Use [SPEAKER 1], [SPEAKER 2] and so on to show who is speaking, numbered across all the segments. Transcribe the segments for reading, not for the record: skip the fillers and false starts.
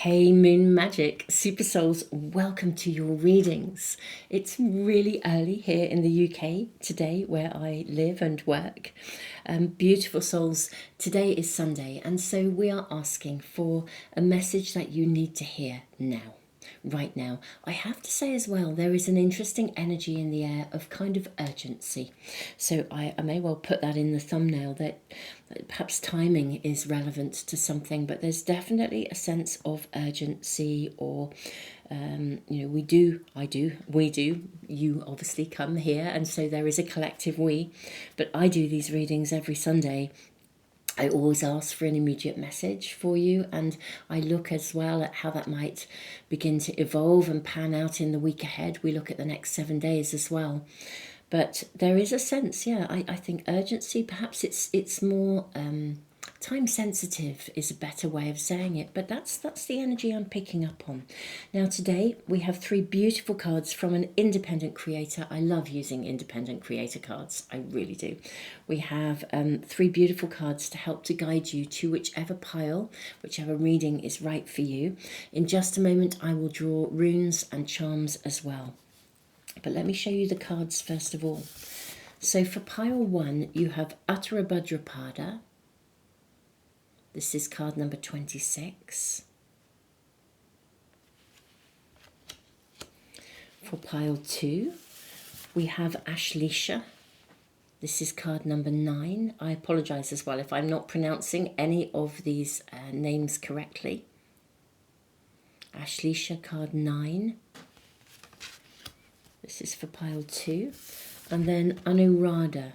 [SPEAKER 1] Hey Moon Magic, Super Souls, welcome to your readings. It's really early here in the UK today where I live and work. Beautiful souls, today is Sunday and so we are asking for a message that you need to hear now. Right now. I have to say as well, there is an interesting energy in the air of kind of urgency. So I may well put that in the thumbnail that perhaps timing is relevant to something, but there's definitely a sense of urgency or we do, you obviously come here, and so there is a collective we, but I do these readings every Sunday. I always ask for an immediate message for you, and I look as well at how that might begin to evolve and pan out in the week ahead. We look at the next 7 days as well. But there is a sense, I think urgency, perhaps it's more time sensitive is a better way of saying it, but that's the energy I'm picking up on. Now today we have 3 beautiful cards from an independent creator. I love using independent creator cards, I really do. We have 3 beautiful cards to help to guide you to whichever pile, whichever reading is right for you. In just a moment I will draw runes and charms as well. But let me show you the cards first of all. So for pile 1 you have Uttarabhadrapada. This is card number 26. For pile 2, we have Ashleisha. This is card number 9. I apologise as well if I'm not pronouncing any of these names correctly. Ashleisha, card 9. This is for pile 2. And then Anuradha.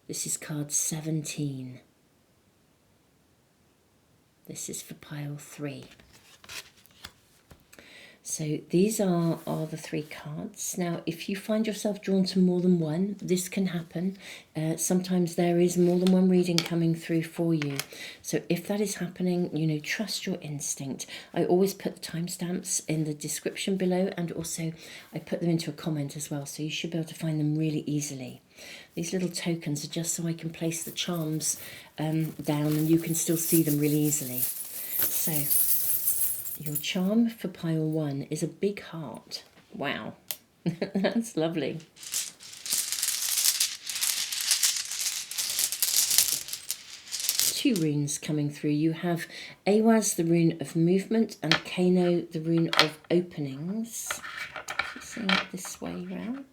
[SPEAKER 1] This is card 17. This is for pile 3. So these are the 3 cards. Now, if you find yourself drawn to more than one, this can happen. Sometimes there is more than one reading coming through for you. So if that is happening, trust your instinct. I always put the timestamps in the description below, and also I put them into a comment as well, so you should be able to find them really easily. These little tokens are just so I can place the charms down and you can still see them really easily. So your charm for pile 1 is a big heart. Wow, that's lovely. Two runes coming through. You have Awaz, the rune of movement, and Kano, the rune of openings. Seeing it this way round.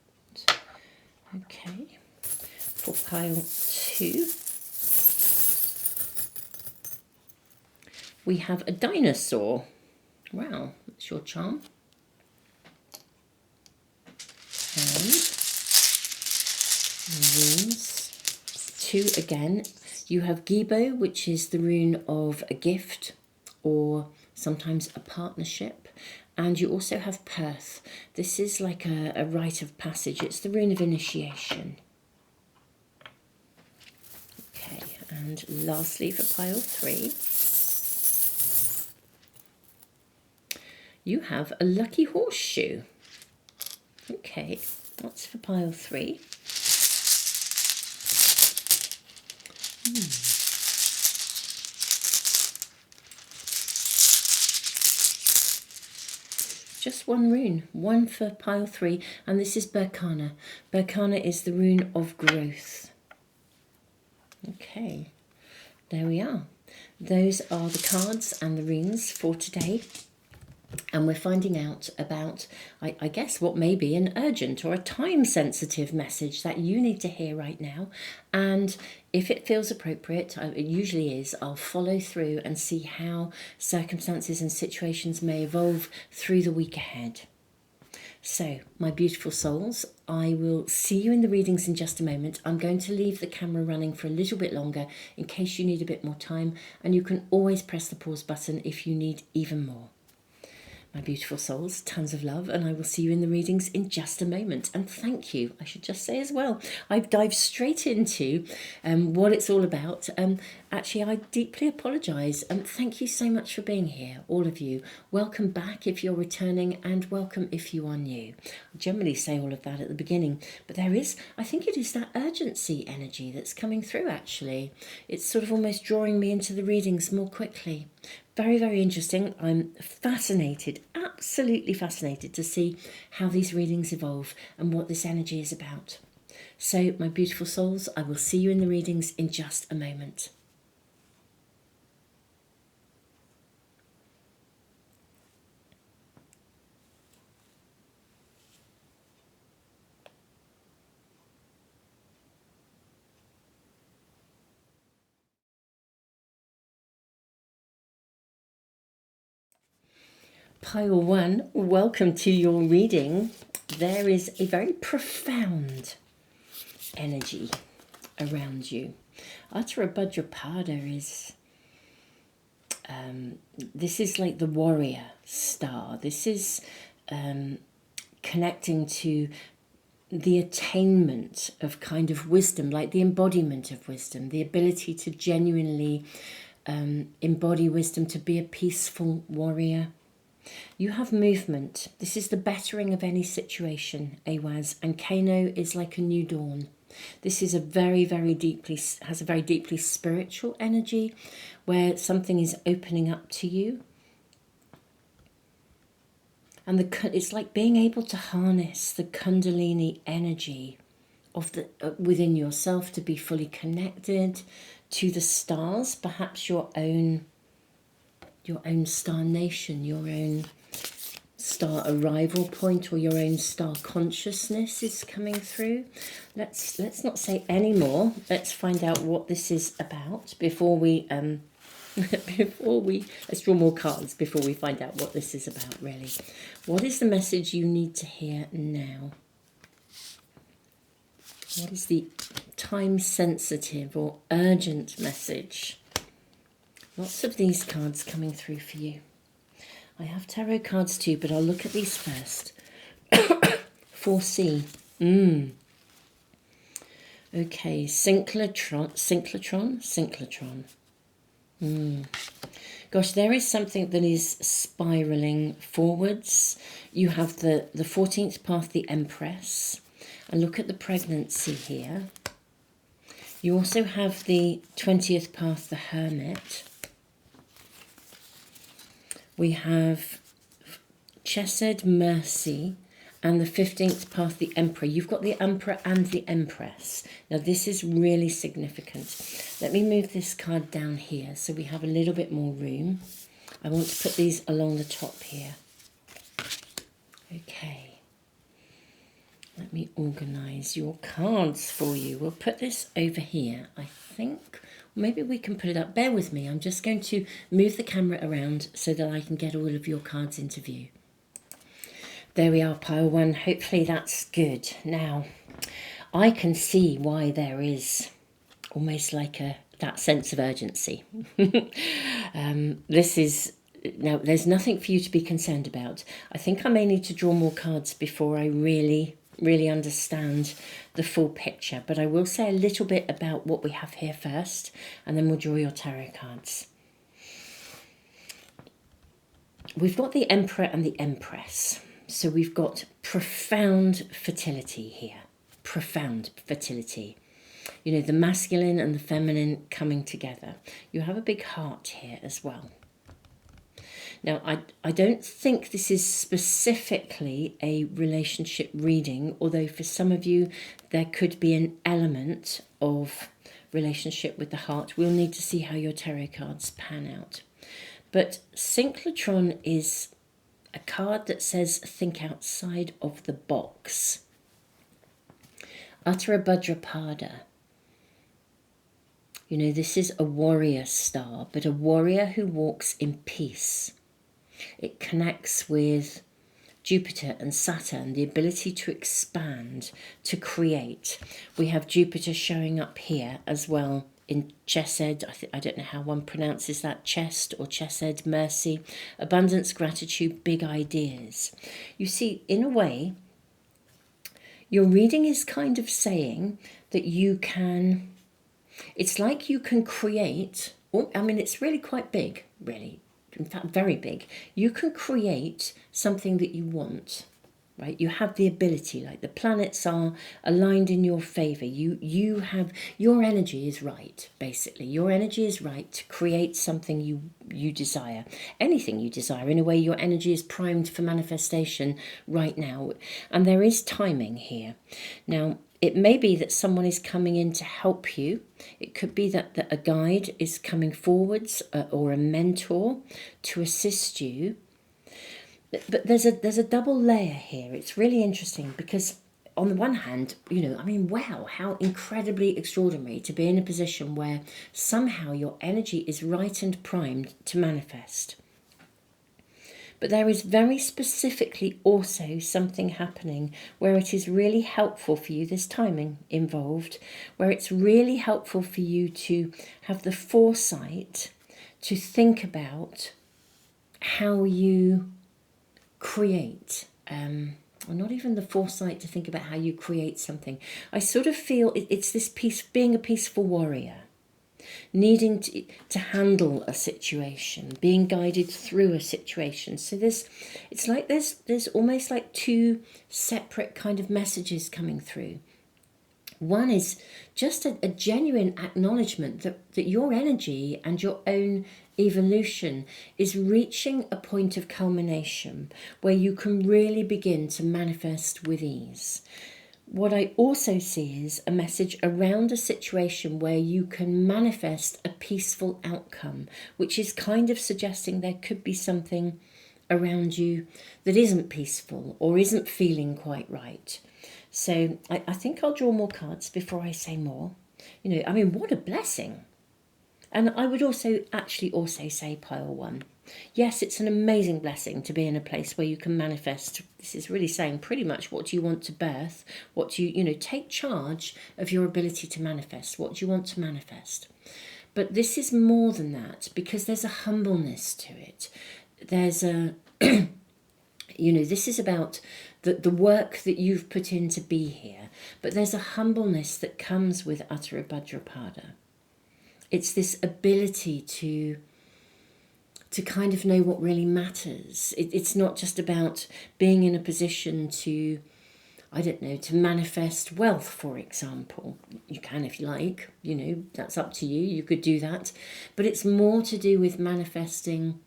[SPEAKER 1] Okay. For pile 2, we have a dinosaur. Wow, that's your charm. And runes. 2 again. You have Gibo, which is the rune of a gift or sometimes a partnership. And you also have Perth. This is like a rite of passage. It's the rune of initiation. Okay, and lastly for pile 3, you have a lucky horseshoe. Okay, that's for pile 3. Just one rune, one for pile 3, and this is Berkana. Berkana is the rune of growth. Okay, there we are. Those are the cards and the runes for today. And we're finding out about, I guess, what may be an urgent or a time-sensitive message that you need to hear right now. And if it feels appropriate, it usually is, I'll follow through and see how circumstances and situations may evolve through the week ahead. So, my beautiful souls, I will see you in the readings in just a moment. I'm going to leave the camera running for a little bit longer in case you need a bit more time, and you can always press the pause button if you need even more. My beautiful souls, tons of love, and I will see you in the readings in just a moment. And thank you, I should just say as well, I've dived straight into what it's all about. Actually, I deeply apologise, and thank you so much for being here, all of you. Welcome back if you're returning, and welcome if you are new. I generally say all of that at the beginning, but there is, I think it is that urgency energy that's coming through, actually. It's sort of almost drawing me into the readings more quickly. Very, very interesting. I'm fascinated, absolutely fascinated to see how these readings evolve and what this energy is about. So, my beautiful souls, I will see you in the readings in just a moment. Pile 1, welcome to your reading. There is a very profound energy around you. Uttarabhadrapada is, this is like the warrior star. This is connecting to the attainment of kind of wisdom, like the embodiment of wisdom, the ability to genuinely embody wisdom, to be a peaceful warrior. You have movement. This is the bettering of any situation, Awaz, and Kano is like a new dawn. This is a very, very deeply, has a very deeply spiritual energy where something is opening up to you. And it's like being able to harness the Kundalini energy of the within yourself to be fully connected to the stars, perhaps your own star nation, your own star arrival point, or your own star consciousness is coming through. Let's not say any more. Let's find out what this is about before we let's draw more cards before we find out what this is about, really. What is the message you need to hear now? What is the time sensitive or urgent message? Lots of these cards coming through for you. I have tarot cards too, but I'll look at these first. 4C. Okay, synchlotron. Gosh, there is something that is spiraling forwards. You have the 14th path, the Empress. And look at the pregnancy here. You also have the 20th path, the Hermit. We have Chesed, Mercy, and the 15th path, the Emperor. You've got the Emperor and the Empress. Now, this is really significant. Let me move this card down here so we have a little bit more room. I want to put these along the top here. Okay. Let me organise your cards for you. We'll put this over here, I think. Maybe we can put it up. Bear with me. I'm just going to move the camera around so that I can get all of your cards into view. There we are, pile 1. Hopefully that's good. Now, I can see why there is almost like that sense of urgency. This is... Now, there's nothing for you to be concerned about. I think I may need to draw more cards before I really understand the full picture. But I will say a little bit about what we have here first, and then we'll draw your tarot cards. We've got the Emperor and the Empress. So we've got profound fertility here. Profound fertility. You know, the masculine and the feminine coming together. You have a big heart here as well. Now, I don't think this is specifically a relationship reading, although for some of you there could be an element of relationship with the heart. We'll need to see how your tarot cards pan out. But Synchlotron is a card that says think outside of the box. Uttarabhadrapada. You know, this is a warrior star, but a warrior who walks in peace. It connects with Jupiter and Saturn, the ability to expand, to create. We have Jupiter showing up here as well in Chesed. I don't know how one pronounces that, Chest or Chesed, Mercy, abundance, gratitude, big ideas. You see, in a way, your reading is kind of saying that you can, it's like you can create, I mean, it's really quite big, really. In fact, very big. You can create something that you want. right? You have the ability, like the planets are aligned in your favor. You have, your energy is right, basically. Your energy is right to create something you desire. Anything you desire. In a way, your energy is primed for manifestation right now. And there is timing here. Now, it may be that someone is coming in to help you. It could be that a guide is coming forwards, or a mentor to assist you. But there's a double layer here. It's really interesting because on the one hand, wow, how incredibly extraordinary to be in a position where somehow your energy is right and primed to manifest. But there is very specifically also something happening where it is really helpful for you, there's timing involved, where it's really helpful for you to have the foresight to think about how you create, or not even the foresight to think about how you create something. I sort of feel it's this piece, being a peaceful warrior, needing to handle a situation, being guided through a situation. So it's like there's almost like two separate kind of messages coming through. One is just a genuine acknowledgement that your energy and your own evolution is reaching a point of culmination where you can really begin to manifest with ease. What I also see is a message around a situation where you can manifest a peaceful outcome, which is kind of suggesting there could be something around you that isn't peaceful or isn't feeling quite right. So I think I'll draw more cards before I say more. What a blessing. And I would also say pile one. Yes, it's an amazing blessing to be in a place where you can manifest. This is really saying pretty much what you want to birth, what take charge of your ability to manifest, what you want to manifest. But this is more than that because there's a humbleness to it. There's a, this is about the work that you've put in to be here. But there's a humbleness that comes with Uttara Bhadrapada. It's this ability to kind of know what really matters. It's not just about being in a position to, to manifest wealth, for example. You can if you like, that's up to you. You could do that. But it's more to do with manifesting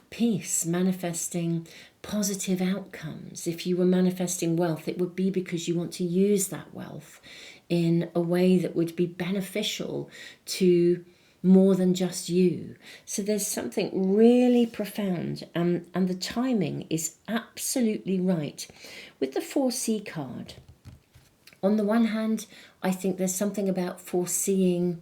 [SPEAKER 1] peace, manifesting positive outcomes. If you were manifesting wealth, it would be because you want to use that wealth in a way that would be beneficial to more than just you. So there's something really profound, and the timing is absolutely right. With the 4C card, on the one hand, I think there's something about foreseeing.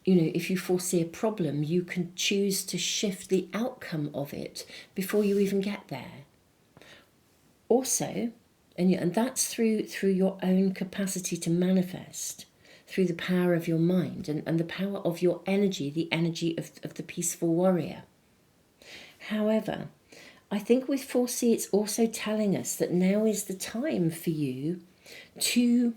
[SPEAKER 1] If you foresee a problem, you can choose to shift the outcome of it before you even get there. Also, and that's through your own capacity to manifest, through the power of your mind and the power of your energy, the energy of the peaceful warrior. However, I think with 4C, it's also telling us that now is the time for you to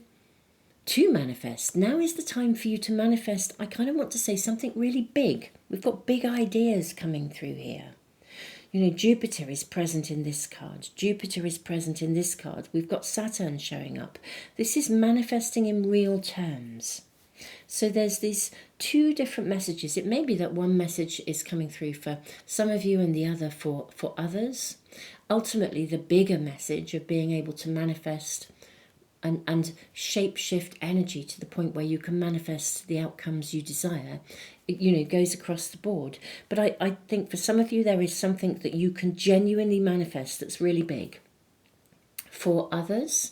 [SPEAKER 1] manifest. Now is the time for you to manifest. I kind of want to say something really big. We've got big ideas coming through here. Jupiter is present in this card. Jupiter is present in this card. We've got Saturn showing up. This is manifesting in real terms. So there's these two different messages. It may be that one message is coming through for some of you and the other for others. Ultimately, the bigger message of being able to manifest and shape-shift energy to the point where you can manifest the outcomes you desire, it goes across the board. But I think for some of you, there is something that you can genuinely manifest that's really big. For others,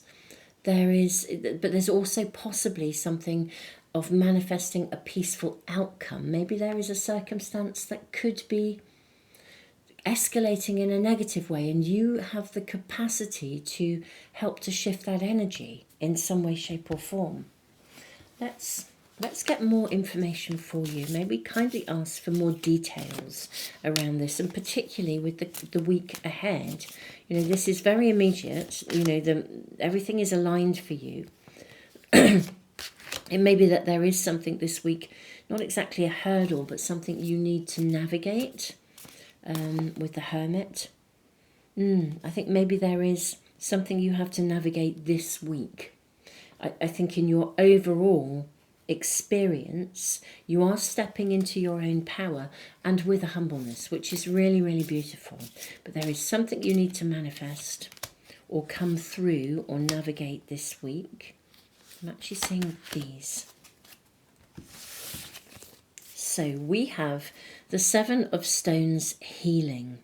[SPEAKER 1] there's also possibly something of manifesting a peaceful outcome. Maybe there is a circumstance that could be escalating in a negative way, and you have the capacity to help to shift that energy in some way, shape or form. Let's get more information for you. Maybe kindly ask for more details around this, and particularly with the week ahead. This is very immediate. Everything is aligned for you. It may be that there is something this week, not exactly a hurdle, but something you need to navigate. With the Hermit, I think maybe there is something you have to navigate this week. I think in your overall experience, you are stepping into your own power and with a humbleness, which is really, really beautiful. But there is something you need to manifest or come through or navigate this week. I'm actually seeing these. So we have the Seven of Stones healing.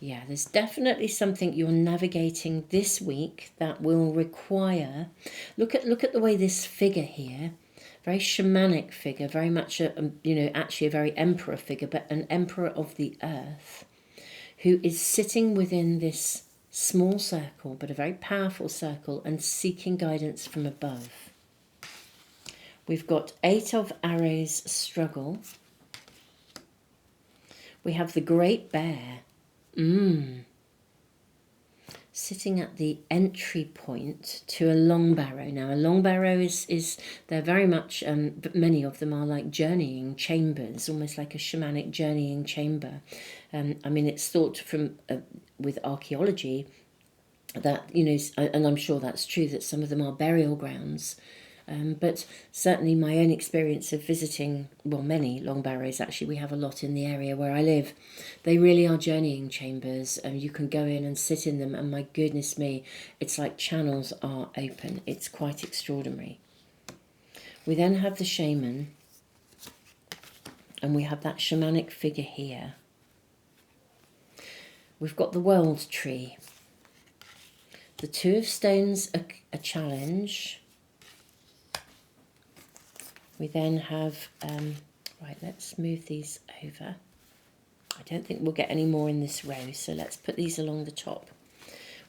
[SPEAKER 1] Yeah, there's definitely something you're navigating this week that will require. Look at the way this figure here, very shamanic figure, very much actually a very emperor figure, but an emperor of the earth, who is sitting within this small circle, but a very powerful circle, and seeking guidance from above. We've got Eight of Arrows struggle. We have the Great Bear. Sitting at the entry point to a long barrow. Now, a long barrow is they're very much, but many of them are like journeying chambers, almost like a shamanic journeying chamber. I mean, it's thought from with archaeology that, and I'm sure that's true, that some of them are burial grounds. But certainly my own experience of visiting, well, many long barrows, actually, we have a lot in the area where I live. They really are journeying chambers, and you can go in and sit in them, and my goodness me, it's like channels are open. It's quite extraordinary. We then have the shaman, and we have that shamanic figure here. We've got the world tree. The Two of Stones, a challenge. We then have, right, let's move these over. I don't think we'll get any more in this row, so let's put these along the top.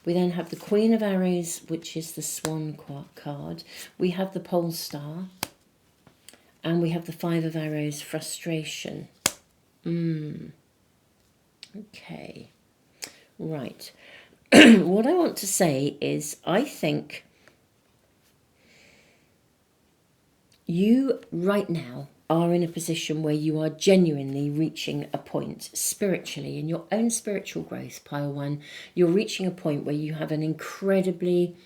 [SPEAKER 1] We then have the Queen of Arrows, which is the Swan card. We have the Pole Star. And we have the Five of Arrows, frustration. Okay. Right. What I want to say is, I think you right now are in a position where you are genuinely reaching a point spiritually in your own spiritual growth, Pile 1. You're reaching a point where you have an incredibly,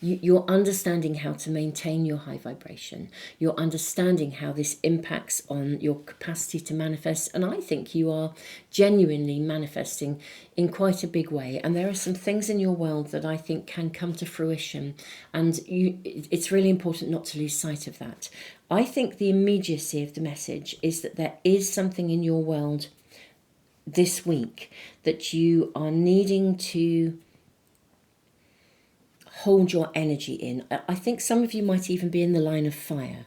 [SPEAKER 1] you're understanding how to maintain your high vibration. You're understanding how this impacts on your capacity to manifest. And I think you are genuinely manifesting in quite a big way. And there are some things in your world that I think can come to fruition. And it's really important not to lose sight of that. I think the immediacy of the message is that there is something in your world this week that you are needing to hold your energy in. I think some of you might even be in the line of fire.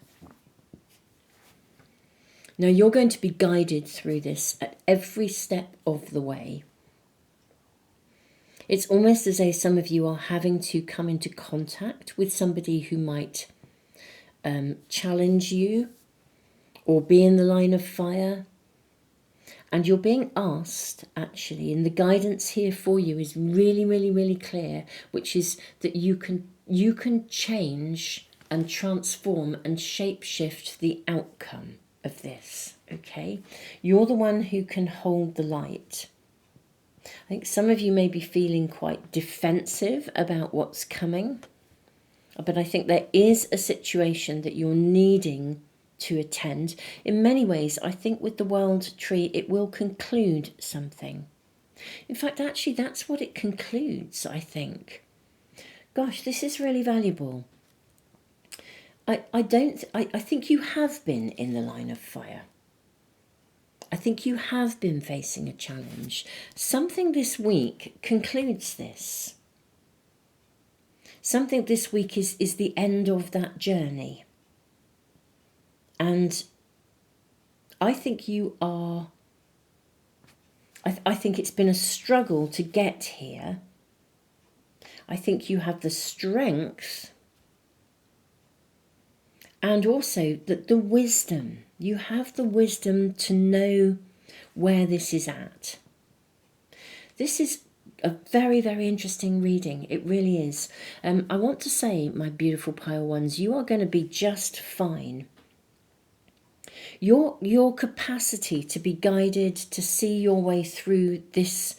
[SPEAKER 1] Now, you're going to be guided through this at every step of the way. It's almost as though some of you are having to come into contact with somebody who might challenge you or be in the line of fire. And you're being asked, actually, and the guidance here for you is really, really, really clear, which is that you can change and transform and shape-shift the outcome of this, okay? You're the one who can hold the light. I think some of you may be feeling quite defensive about what's coming, but I think there is a situation that you're needing to attend. In many ways, I think with the world tree, it will conclude something. In fact, actually, that's what it concludes, I think. Gosh, this is really valuable. I think you have been in the line of fire. I think you have been facing a challenge. Something this week concludes this. Something this week is the end of that journey. And I think you are, I think it's been a struggle to get here. I think you have the strength and also the wisdom. You have the wisdom to know where this is at. This is a very, very interesting reading. It really is. I want to say, my beautiful Pile 1s, you are going to be just fine. Your capacity to be guided, to see your way through this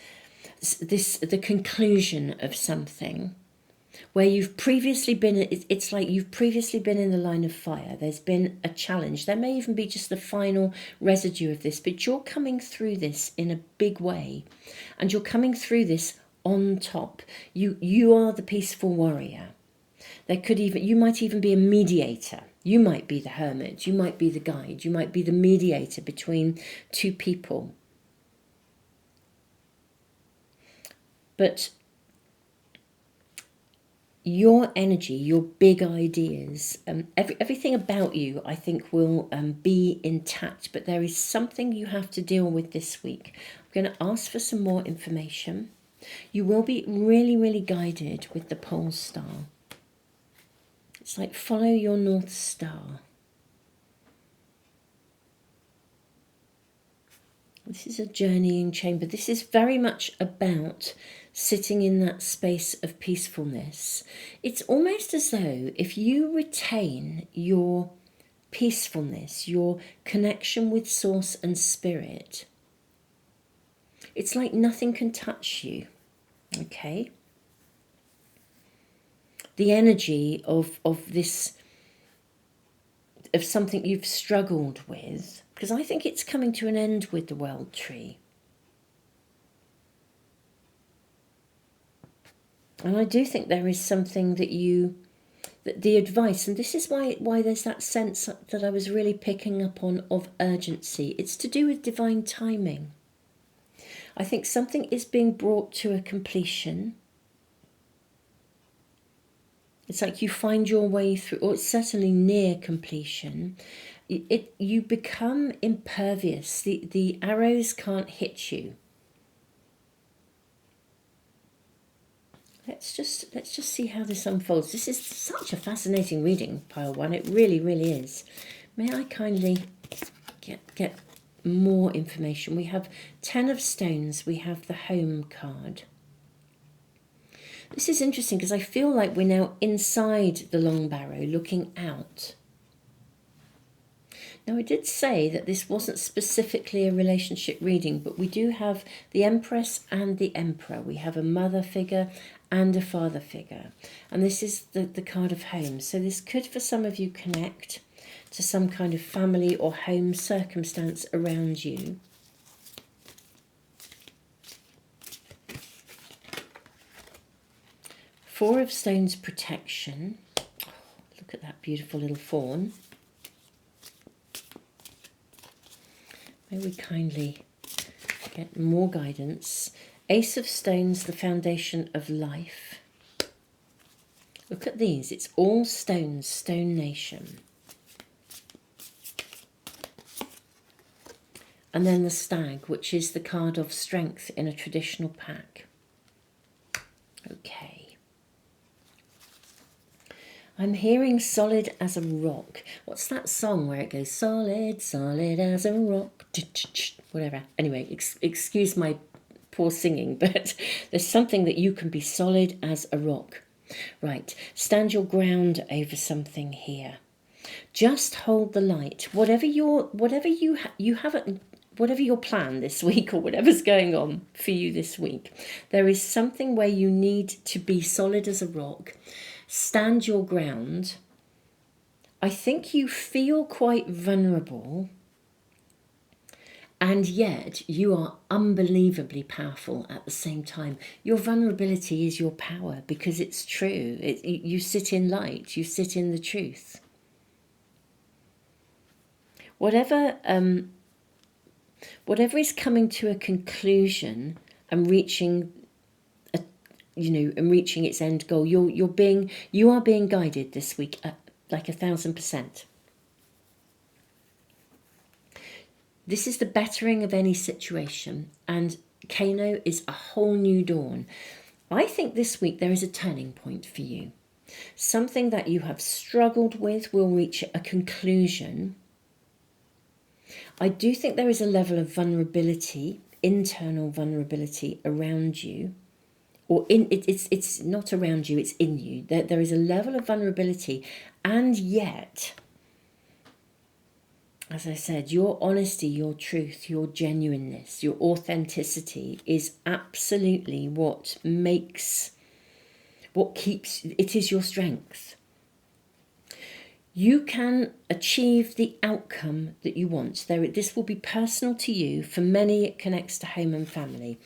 [SPEAKER 1] the conclusion of something where you've previously been. It's like you've previously been in the line of fire. There's been a challenge. There may even be just the final residue of this, but you're coming through this in a big way, and you're coming through this on top. You are the peaceful warrior. You might even be a mediator. You might be the hermit. You might be the guide. You might be the mediator between two people. But your energy, your big ideas, everything about you, I think, will be intact. But there is something you have to deal with this week. I'm going to ask for some more information. You will be really, really guided with the pole star. It's like follow your North Star. This is a journeying chamber. This is very much about sitting in that space of peacefulness. It's almost as though if you retain your peacefulness, your connection with source and spirit, it's like nothing can touch you, okay? The energy of this, of something you've struggled with, because I think it's coming to an end with the World Tree. And I do think there is something that the advice, and this is why there's that sense that I was really picking up on of urgency. It's to do with divine timing. I think something is being brought to a completion. It's like you find your way through, or it's certainly near completion. You become impervious. The arrows can't hit you. Let's just see how this unfolds. This is such a fascinating reading, pile one. It really, really is. May I kindly get more information? We have 10 of stones. We have the home card. This is interesting because I feel like we're now inside the long barrow looking out. Now, I did say that this wasn't specifically a relationship reading, but we do have the Empress and the Emperor. We have a mother figure and a father figure. And this is the card of home. So this could, for some of you, connect to some kind of family or home circumstance around you. Four of Stones, protection. Oh, look at that beautiful little fawn. May we kindly get more guidance. Ace of Stones, the foundation of life. Look at these. It's all stones, Stone Nation. And then the Stag, which is the card of strength in a traditional pack. Okay. I'm hearing solid as a rock. What's that song where it goes solid, solid as a rock, whatever. Anyway, excuse my poor singing, but there's something that you can be solid as a rock. Right, stand your ground over something here. Just hold the light. Whatever your plan this week, or whatever's going on for you this week, there is something where you need to be solid as a rock. Stand your ground. I think you feel quite vulnerable, and yet you are unbelievably powerful at the same time. Your vulnerability is your power, because it's true. You sit in light, you sit in the truth. Whatever is coming to a conclusion and reaching its end goal, you are being guided this week like 1,000%. This is the bettering of any situation, and Kano is a whole new dawn. I think this week there is a turning point for you. Something that you have struggled with will reach a conclusion. I do think there is a level of vulnerability, internal vulnerability around you. Or it's not around you, it's in you. There is a level of vulnerability, and yet as I said, your honesty, your truth, your genuineness, your authenticity is absolutely what keeps, it is your strength. You can achieve the outcome that you want. This will be personal to you. For many, it connects to home and family.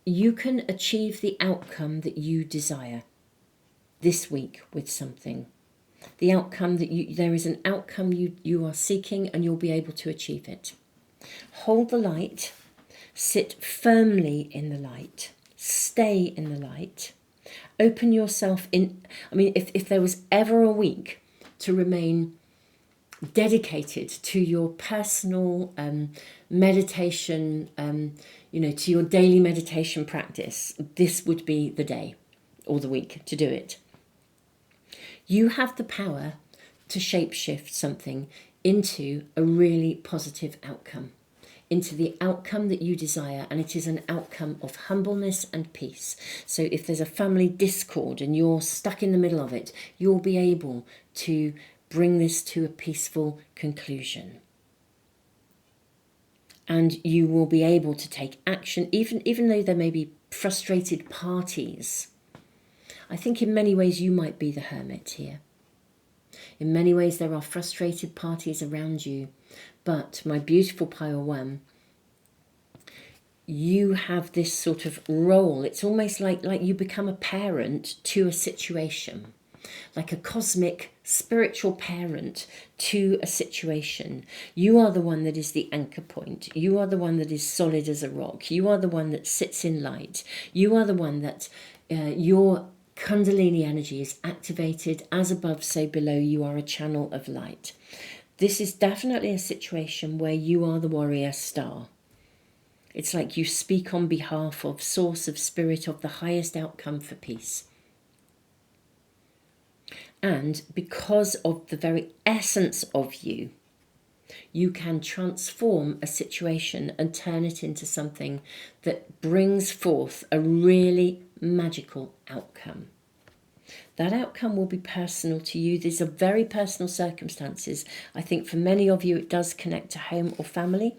[SPEAKER 1] You can achieve the outcome that you desire this week with something. The outcome there is an outcome you are seeking, and you'll be able to achieve it. Hold the light, sit firmly in the light, stay in the light, open yourself in. I mean, if there was ever a week to remain dedicated to your personal meditation, to your daily meditation practice, this would be the day or the week to do it. You have the power to shapeshift something into a really positive outcome, into the outcome that you desire, and it is an outcome of humbleness and peace. So if there's a family discord and you're stuck in the middle of it, you'll be able to bring this to a peaceful conclusion. And you will be able to take action, even though there may be frustrated parties. I think in many ways you might be the hermit here. In many ways there are frustrated parties around you. But my beautiful pile one, you have this sort of role. It's almost like you become a parent to a situation. Like a cosmic spiritual parent to a situation. You are the one that is the anchor point. You are the one that is solid as a rock. You are the one that sits in light. You are the one that your Kundalini energy is activated. As above, so below. You are a channel of light. This is definitely a situation where you are the warrior star. It's like you speak on behalf of source of spirit, of the highest outcome for peace. And because of the very essence of you, you can transform a situation and turn it into something that brings forth a really magical outcome. That outcome will be personal to you. These are very personal circumstances. I think for many of you it does connect to home or family.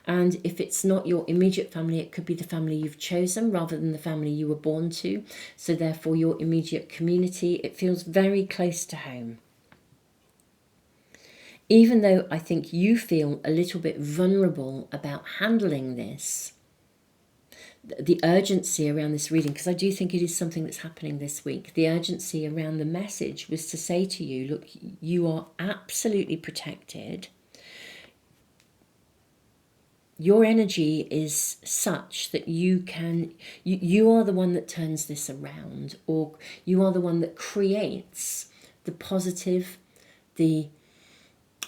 [SPEAKER 1] And if it's not your immediate family, it could be the family you've chosen rather than the family you were born to. So therefore your immediate community, it feels very close to home. Even though I think you feel a little bit vulnerable about handling this, the urgency around this reading, because I do think it is something that's happening this week, the urgency around the message was to say to you, look, you are absolutely protected. Your energy is such that you are the one that turns this around, or you are the one that creates the positive, the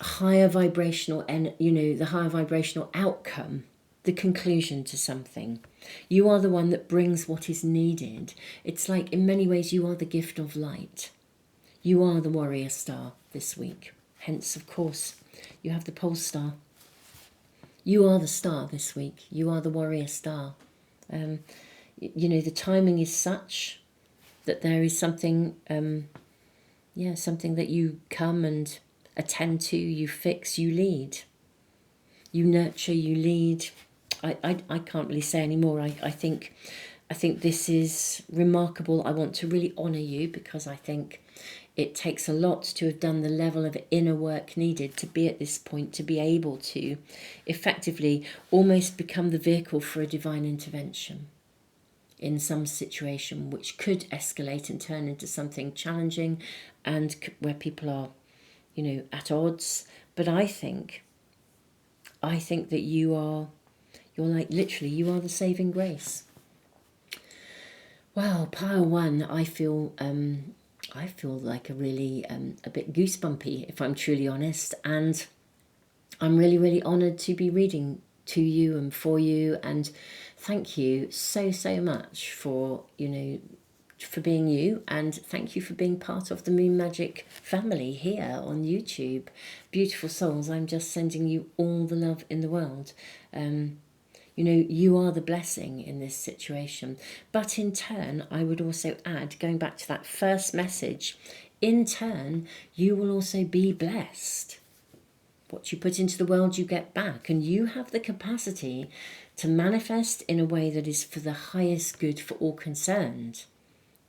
[SPEAKER 1] higher vibrational, the higher vibrational outcome, the conclusion to something. You are the one that brings what is needed. It's like in many ways you are the gift of light. You are the warrior star this week. Hence, of course, you have the pole star. You are the star this week. You are the warrior star. The timing is such that there is something, something that you come and attend to, you fix, you lead. You nurture, you lead. I can't really say any more. I think this is remarkable. I want to really honour you because I think it takes a lot to have done the level of inner work needed to be at this point, to be able to effectively almost become the vehicle for a divine intervention in some situation which could escalate and turn into something challenging and where people are, at odds. But I think that you're like, literally, you are the saving grace. Wow, pile one, I feel like a really a bit goosebumpy, if I'm truly honest, and I'm really, really honoured to be reading to you and for you, and thank you so much for for being you, and thank you for being part of the Moon Magic family here on YouTube. Beautiful souls, I'm just sending you all the love in the world. You are the blessing in this situation. But in turn, I would also add, going back to that first message, in turn, you will also be blessed. What you put into the world, you get back. And you have the capacity to manifest in a way that is for the highest good for all concerned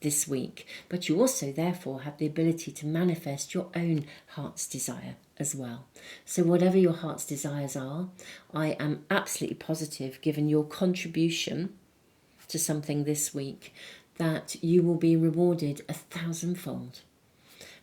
[SPEAKER 1] this week. But you also, therefore, have the ability to manifest your own heart's desire as well. So whatever your heart's desires are, I am absolutely positive, given your contribution to something this week, that you will be rewarded 1,000-fold.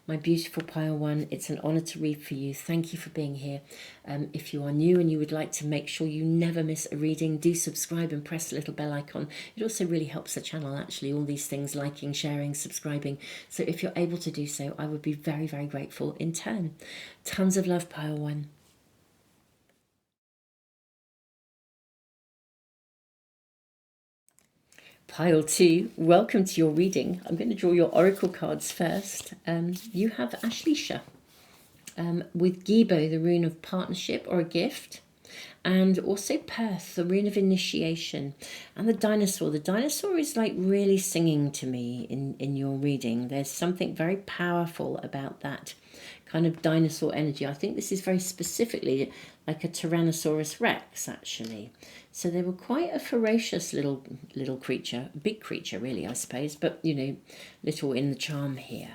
[SPEAKER 1] My beautiful pile one, it's an honour to read for you. Thank you for being here. If you are new and you would like to make sure you never miss a reading, do subscribe and press the little bell icon. It also really helps the channel, actually, all these things, liking, sharing, subscribing. So if you're able to do so, I would be very, very grateful in turn. Tons of love, pile one. Pile 2, welcome to your reading. I'm going to draw your oracle cards first. You have Ashleisha with Gibo, the rune of partnership or a gift, and also Perth, the rune of initiation, and the dinosaur. The dinosaur is like really singing to me in your reading. There's something very powerful about that kind of dinosaur energy. I think this is very specifically like a Tyrannosaurus Rex, actually. So they were quite a ferocious little creature, big creature really, I suppose, but you know, little in the charm here.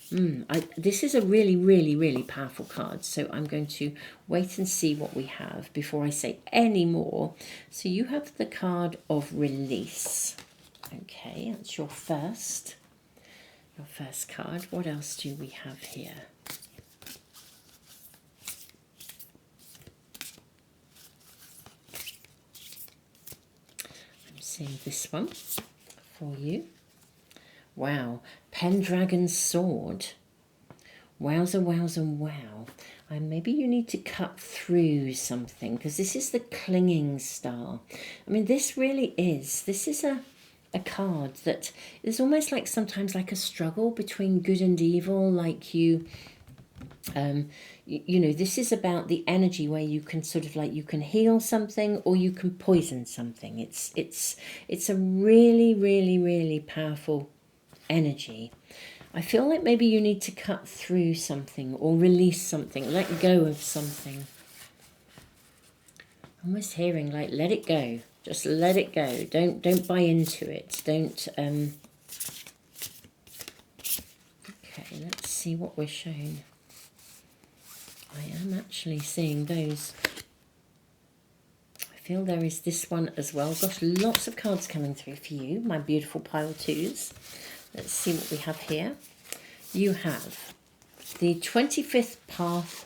[SPEAKER 1] This is a really, really, really powerful card, so I'm going to wait and see what we have before I say any more. So you have the card of release. Okay, that's your first card. What else do we have here? I'm seeing this one for you. Wow, Pendragon's sword. Wowza, wowza, wow. And maybe you need to cut through something, because this is the clinging star. I mean, this is a card that is almost like sometimes like a struggle between good and evil, like you know, this is about the energy where you can sort of like, you can heal something or you can poison something. It's a really, really, really powerful energy. I feel like maybe you need to cut through something or release something, let go of something. I'm almost hearing like, let it go. Just let it go. Don't buy into it. Don't Okay, let's see what we're shown. I am actually seeing those. I feel there is this one as well. Gosh, lots of cards coming through for you, my beautiful pile twos. Let's see what we have here. You have the 25th path,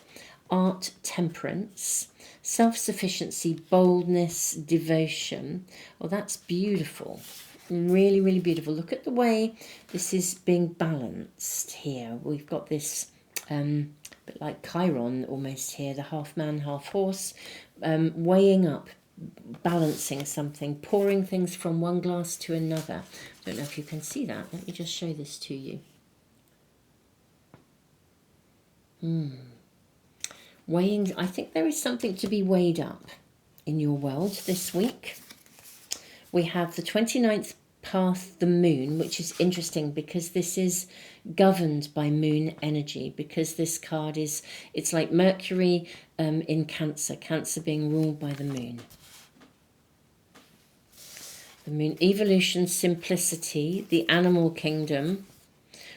[SPEAKER 1] art, temperance, self-sufficiency, boldness, devotion. Well, that's beautiful. Really, really beautiful. Look at the way this is being balanced here. We've got this bit like Chiron almost here, the half man, half horse, weighing up, balancing something, pouring things from one glass to another. I don't know if you can see that. Let me just show this to you. Weighing, I think there is something to be weighed up in your world this week. We have the 29th path, the moon, which is interesting because this is governed by moon energy, because this card is, it's like Mercury in Cancer, Cancer being ruled by the moon. The moon, evolution, simplicity, the animal kingdom.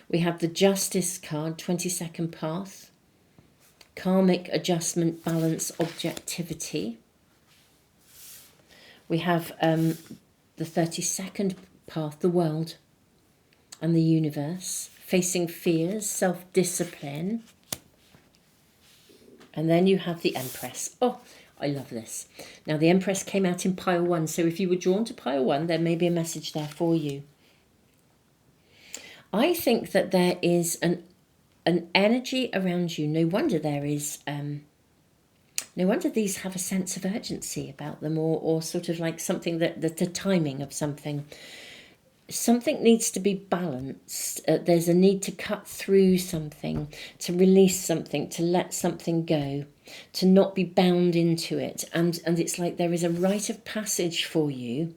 [SPEAKER 1] We have the Justice card, 22nd path, karmic adjustment, balance, objectivity. We have the 32nd path, the world and the universe, facing fears, self-discipline. And then you have the Empress. Oh, I love this. Now, the Empress came out in pile one, so if you were drawn to pile one, there may be a message there for you. I think that there is an energy around you. No wonder there is, no wonder these have a sense of urgency about them, or sort of like something that the timing of something. Something needs to be balanced. There's a need to cut through something, to release something, to let something go, to not be bound into it. And it's like there is a rite of passage for you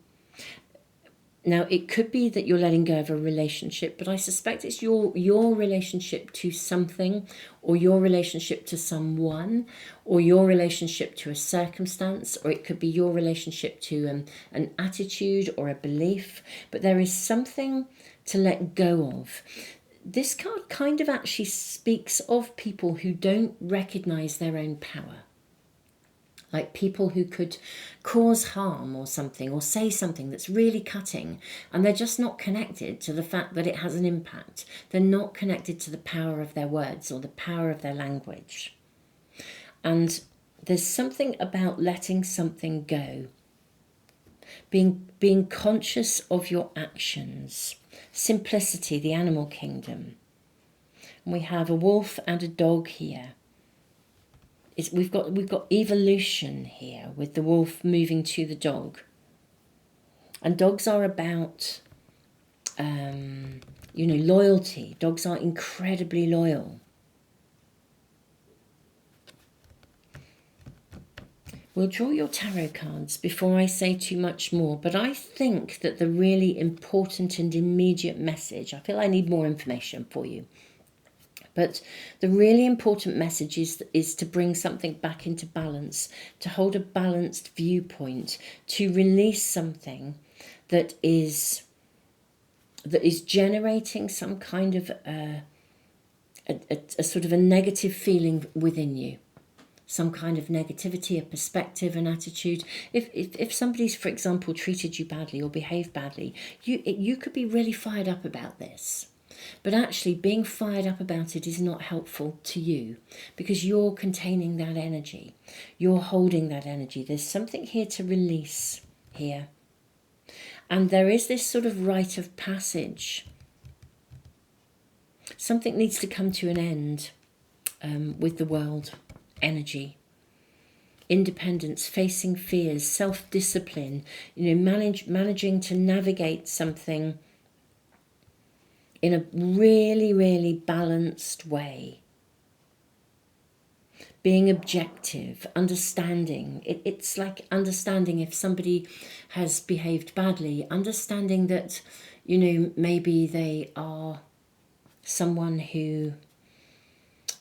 [SPEAKER 1] Now, it could be that you're letting go of a relationship, but I suspect it's your relationship to something, or your relationship to someone, or your relationship to a circumstance, or it could be your relationship to an attitude or a belief. But there is something to let go of. This card kind of actually speaks of people who don't recognize their own power. Like people who could cause harm or something, or say something that's really cutting, and they're just not connected to the fact that it has an impact. They're not connected to the power of their words or the power of their language. And there's something about letting something go, being conscious of your actions. Simplicity, the animal kingdom. And we have a wolf and a dog here. We've got evolution here, with the wolf moving to the dog. And dogs are about, loyalty. Dogs are incredibly loyal. We'll draw your tarot cards before I say too much more, but I think that the really important and immediate message, I feel I need more information for you. But the really important message is to bring something back into balance, to hold a balanced viewpoint, to release something that is generating some kind of a sort of a negative feeling within you, some kind of negativity, a perspective, an attitude. If somebody's, for example, treated you badly or behaved badly, you could be really fired up about this. But actually being fired up about it is not helpful to you, because you're containing that energy. You're holding that energy. There's something here to release here. And there is this sort of rite of passage. Something needs to come to an end with the world energy. Independence, facing fears, self-discipline, managing to navigate something in a really, really balanced way. Being objective, understanding. It's like understanding if somebody has behaved badly, understanding that, maybe they are someone who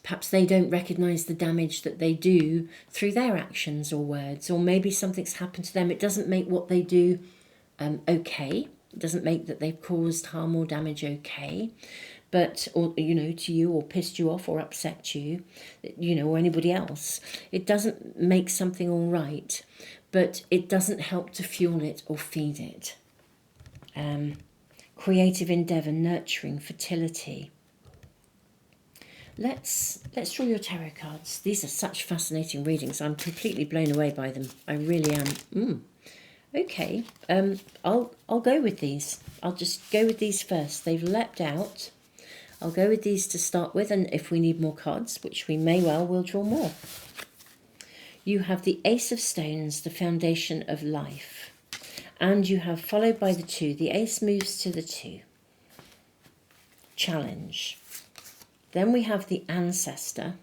[SPEAKER 1] perhaps they don't recognise the damage that they do through their actions or words, or maybe something's happened to them. It doesn't make what they do okay. It doesn't make that they've caused harm or damage okay, but, or, to you, or pissed you off or upset you, or anybody else. It doesn't make something all right, but it doesn't help to fuel it or feed it. Creative endeavour, nurturing, fertility. Let's draw your tarot cards. These are such fascinating readings. I'm completely blown away by them. I really am. Okay, I'll go with these. I'll just go with these first. They've leapt out. I'll go with these to start with, and if we need more cards, which we may well, we'll draw more. You have the Ace of Stones, the foundation of life. And you have, followed by the 2, the Ace moves to the 2. Challenge. Then we have the Ancestor.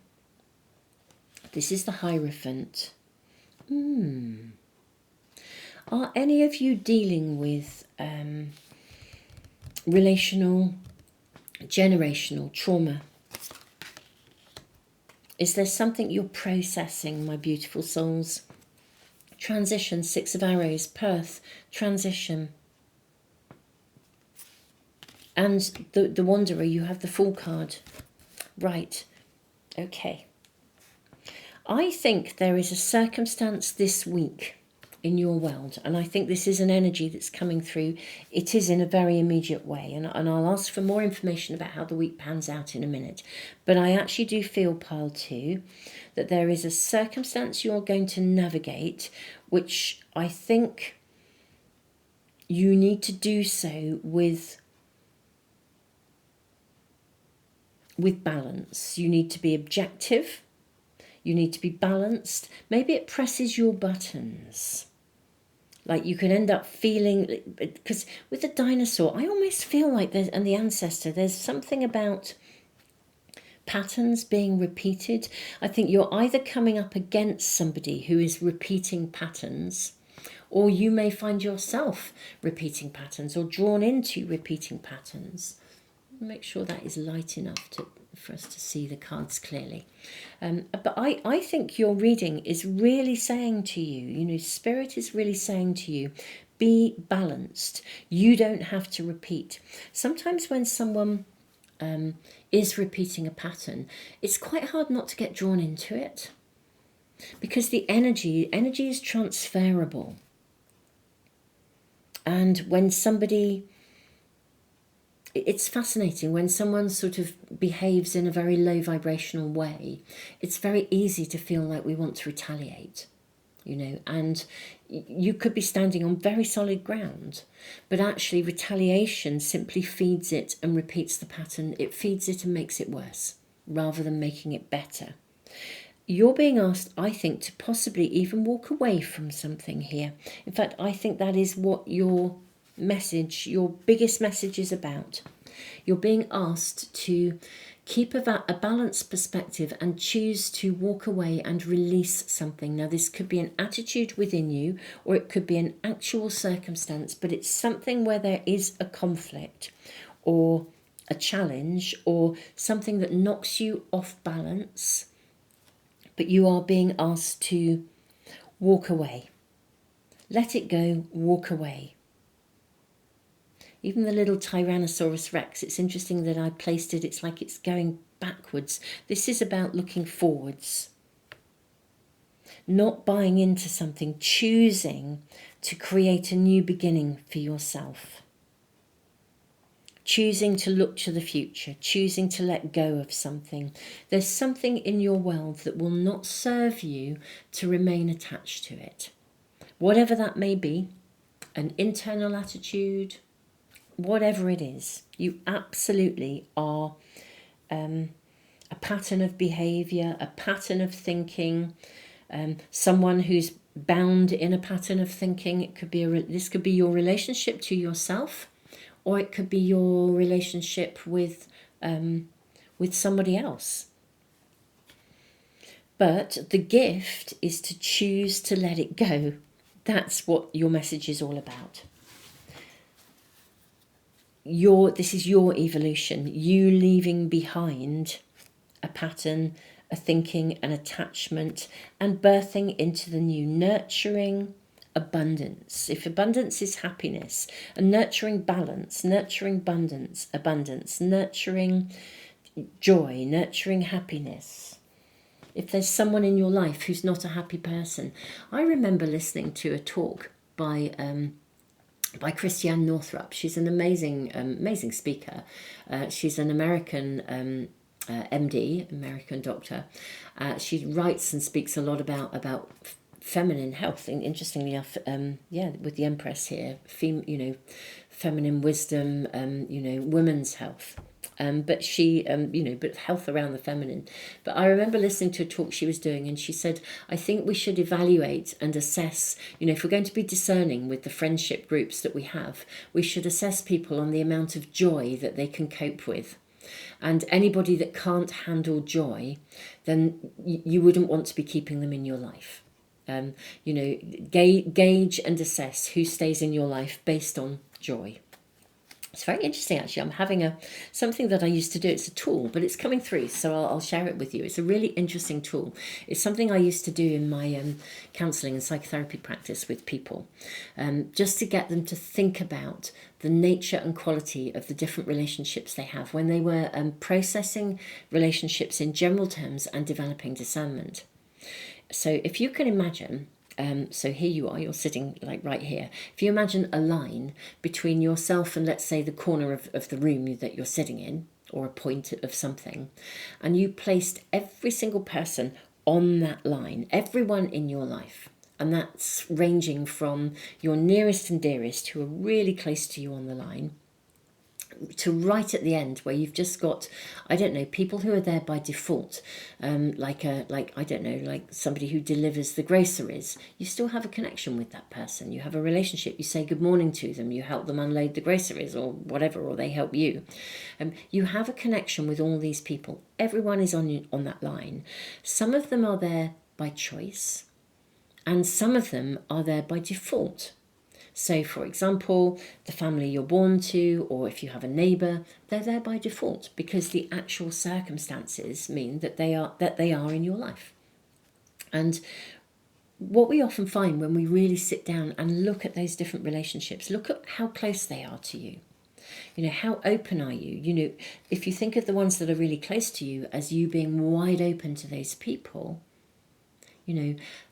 [SPEAKER 1] This is the Hierophant. Are any of you dealing with relational, generational trauma? Is there something you're processing, my beautiful souls? Transition, 6 of Arrows, Perth, transition. And the Wanderer, you have the Fool card. Right, okay. I think there is a circumstance this week in your world, and I think this is an energy that's coming through. It is in a very immediate way, and I'll ask for more information about how the week pans out in a minute. But I actually do feel, pile 2, that there is a circumstance you're going to navigate, which I think you need to do so with balance. You need to be objective. You need to be balanced. Maybe it presses your buttons. Like you can end up feeling, because with the dinosaur, I almost feel like there's, and the Ancestor, there's something about patterns being repeated. I think you're either coming up against somebody who is repeating patterns, Or you may find yourself repeating patterns or drawn into repeating patterns. Make sure that is light enough for us to see the cards clearly. But I think your reading is really saying to you, Spirit is really saying to you, be balanced. You don't have to repeat. Sometimes when someone is repeating a pattern, it's quite hard not to get drawn into it, because the energy is transferable. And when it's fascinating when someone sort of behaves in a very low vibrational way, it's very easy to feel like we want to retaliate, and you could be standing on very solid ground, but actually retaliation simply feeds it and repeats the pattern. It feeds it and makes it worse rather than making it better. You're being asked, I think, to possibly even walk away from something here. In fact, I think that is what your biggest message is about. You're being asked to keep a balanced perspective and choose to walk away and release something. Now, this could be an attitude within you, or it could be an actual circumstance, but it's something where there is a conflict or a challenge or something that knocks you off balance, but you are being asked to walk away. Let it go, walk away. Even the little Tyrannosaurus Rex, it's interesting that I placed it, it's like it's going backwards. This is about looking forwards. Not buying into something, choosing to create a new beginning for yourself. Choosing to look to the future, choosing to let go of something. There's something in your world that will not serve you to remain attached to it. Whatever that may be, an internal attitude, whatever it is, you absolutely are a pattern of behaviour, a pattern of thinking, someone who's bound in a pattern of thinking. It could be this could be your relationship to yourself, or it could be your relationship with somebody else. But the gift is to choose to let it go. That's what your message is all about. This is your evolution, you leaving behind a pattern, a thinking, an attachment, and birthing into the new, nurturing abundance. If abundance is happiness, and nurturing balance, nurturing abundance, nurturing joy, nurturing happiness. If there's someone in your life who's not a happy person, I remember listening to a talk by Christiane Northrup. She's an amazing speaker. She's an American MD, American doctor. She writes and speaks a lot about feminine health. And interestingly enough, with the Empress here, feminine wisdom, women's health. But she, but health around the feminine. But I remember listening to a talk she was doing, and she said, I think we should evaluate and assess, if we're going to be discerning with the friendship groups that we have, we should assess people on the amount of joy that they can cope with. And anybody that can't handle joy, then you wouldn't want to be keeping them in your life. Gauge and assess who stays in your life based on joy. It's very interesting, actually. I'm having something that I used to do. It's a tool, but it's coming through, so I'll share it with you. It's a really interesting tool. It's something I used to do in my counselling and psychotherapy practice with people, just to get them to think about the nature and quality of the different relationships they have when they were processing relationships in general terms and developing discernment. So if you can imagine... so here you are, you're sitting like right here. If you imagine a line between yourself and, let's say, the corner of the room that you're sitting in, or a point of something, and you placed every single person on that line, everyone in your life, and that's ranging from your nearest and dearest who are really close to you on the line, to right at the end where you've just got, people who are there by default, like somebody who delivers the groceries. You still have a connection with that person. You have a relationship. You say good morning to them. You help them unload the groceries or whatever, or they help you. You have a connection with all these people. Everyone is on that line. Some of them are there by choice, And some of them are there by default. So, for example, the family you're born to, or if you have a neighbour, they're there by default because the actual circumstances mean that they are in your life. And what we often find when we really sit down and look at those different relationships, look at how close they are to you. How open are you? If you think of the ones that are really close to you as you being wide open to those people,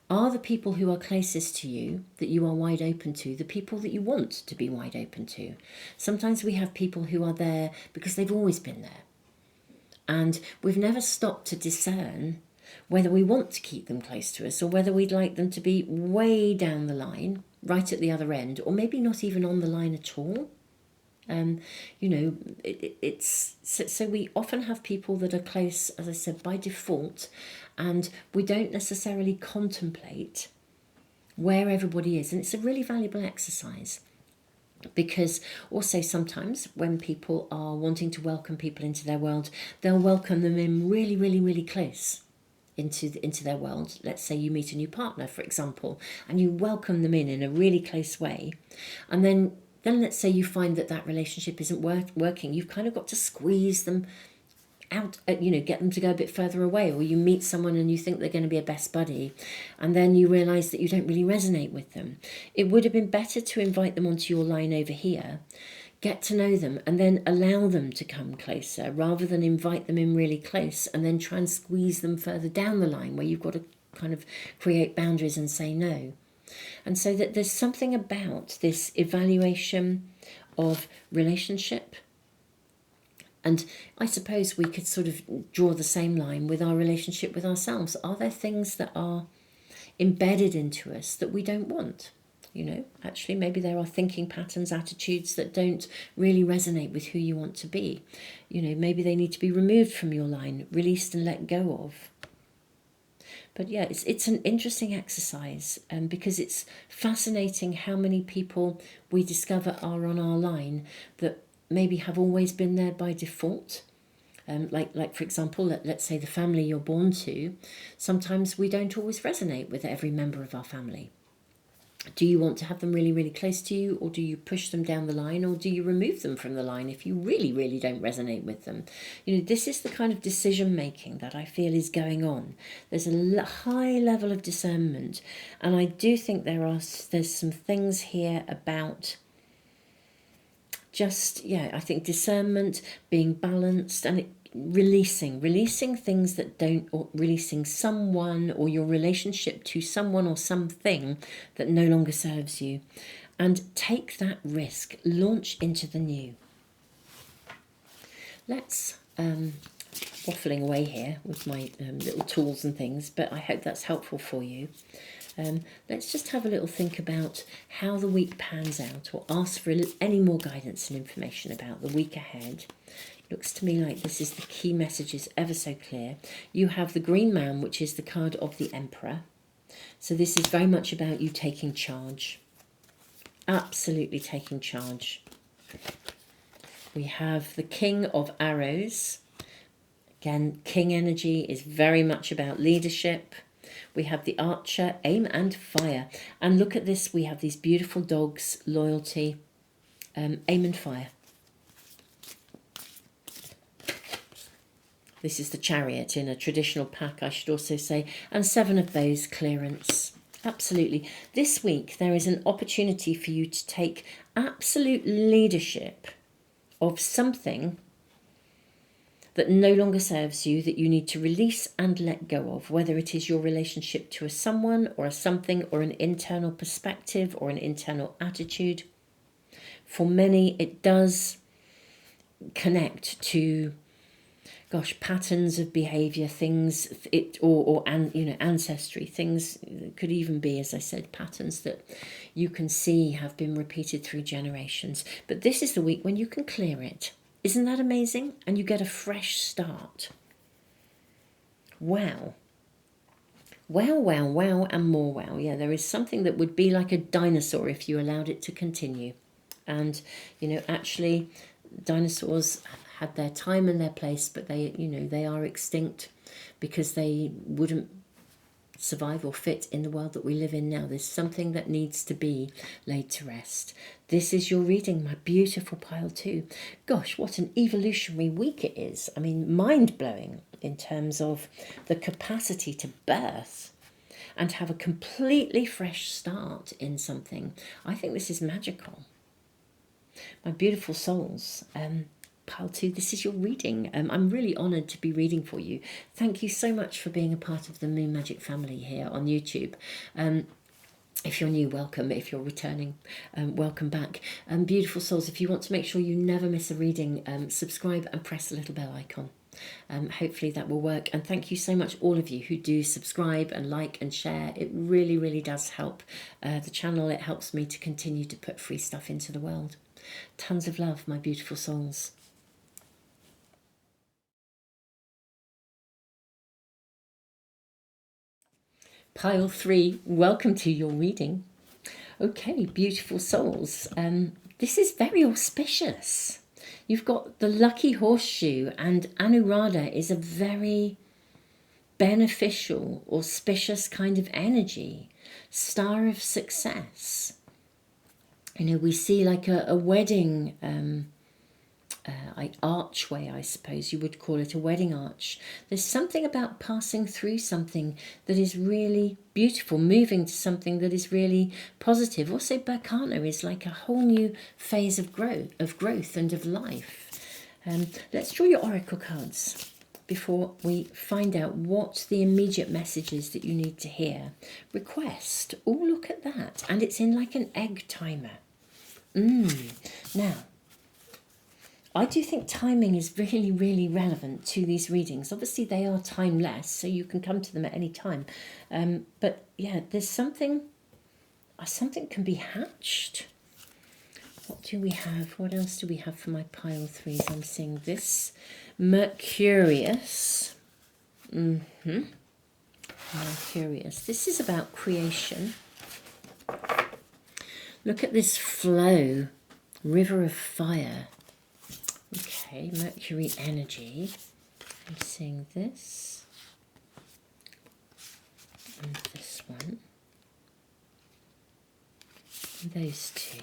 [SPEAKER 1] are the people who are closest to you that you are wide open to the people that you want to be wide open to? Sometimes we have people who are there because they've always been there. And we've never stopped to discern whether we want to keep them close to us or whether we'd like them to be way down the line, right at the other end, or maybe not even on the line at all. So we often have people that are close, as I said, by default, and we don't necessarily contemplate where everybody is. And it's a really valuable exercise. Because also sometimes when people are wanting to welcome people into their world, they'll welcome them in really, really, really close into their world. Let's say you meet a new partner, for example, and you welcome them in a really close way. And then let's say you find that relationship isn't working. You've kind of got to squeeze them out, get them to go a bit further away, or you meet someone and you think they're going to be a best buddy, and then you realise that you don't really resonate with them. It would have been better to invite them onto your line over here, get to know them, and then allow them to come closer, rather than invite them in really close and then try and squeeze them further down the line where you've got to kind of create boundaries and say no. And so that there's something about this evaluation of relationship. And I suppose we could sort of draw the same line with our relationship with ourselves. Are there things that are embedded into us that we don't want? Actually, maybe there are thinking patterns, attitudes that don't really resonate with who you want to be. Maybe they need to be removed from your line, released and let go of. But yeah, it's an interesting exercise, because it's fascinating how many people we discover are on our line that maybe have always been there by default. Like for example, let's say the family you're born to, sometimes we don't always resonate with every member of our family. Do you want to have them really, really close to you, or do you push them down the line, or do you remove them from the line if you really, really don't resonate with them? This is the kind of decision making that I feel is going on. There's a high level of discernment, and I do think there's some things here about I think discernment, being balanced, and releasing things that don't, or releasing someone or your relationship to someone or something that no longer serves you, and take that risk, launch into the new. Let's waffling away here with my little tools and things, but I hope that's helpful for you. Let's just have a little think about how the week pans out, or ask for any more guidance and information about the week ahead. It looks to me like this is the key messages ever so clear. You have the Green Man, which is the card of the Emperor. So this is very much about you taking charge. Absolutely taking charge. We have the King of Arrows. Again, King energy is very much about leadership. We have the Archer, aim and fire. And look at this, we have these beautiful dogs, loyalty, aim and fire. This is the Chariot in a traditional pack, I should also say. And 7 of those, clearance. Absolutely. This week there is an opportunity for you to take absolute leadership of something that no longer serves you, that you need to release and let go of, whether it is your relationship to a someone or a something, or an internal perspective or an internal attitude. For many, it does connect to, patterns of behaviour, things, ancestry, things. Could even be, as I said, patterns that you can see have been repeated through generations. But this is the week when you can clear it. Isn't that amazing? And you get a fresh start. Wow. Wow, wow, wow, and more wow. Yeah, there is something that would be like a dinosaur if you allowed it to continue. And, actually, dinosaurs had their time and their place, but they are extinct because they wouldn't survive or fit in the world that we live in now. There's something that needs to be laid to rest. This is your reading, my beautiful pile 2. Gosh, what an evolutionary week it is. I mean, mind-blowing in terms of the capacity to birth and have a completely fresh start in something. I think this is magical. My beautiful souls, pile 2, this is your reading. I'm really honoured to be reading for you. Thank you so much for being a part of the Moon Magic family here on YouTube. If you're new, welcome. If you're returning, welcome back. Beautiful souls, if you want to make sure you never miss a reading, subscribe and press the little bell icon. Hopefully that will work. And thank you so much, all of you who do subscribe and like and share. It really, really does help the channel. It helps me to continue to put free stuff into the world. Tons of love, my beautiful souls. Pile 3, welcome to your reading. Okay, beautiful souls. This is very auspicious. You've got the lucky horseshoe, and Anuradha is a very beneficial, auspicious kind of energy. Star of success. You know, we see like a wedding archway, I suppose you would call it, a wedding arch. There's something about passing through something that is really beautiful, moving to something that is really positive. Also, Berkana is like a whole new phase of growth and of life. Let's draw your oracle cards before we find out what the immediate message is that you need to hear. Request. Oh, look at that. And it's in like an egg timer. Now, I do think timing is really, really relevant to these readings. Obviously, they are timeless, so you can come to them at any time. But yeah, there's something can be hatched. What do we have? What else do we have for my pile 3s? I'm seeing this. Mercurius. Mercurius. This is about creation. Look at this flow. River of fire. Okay, Mercury energy. I'm seeing this. And this one. And those two.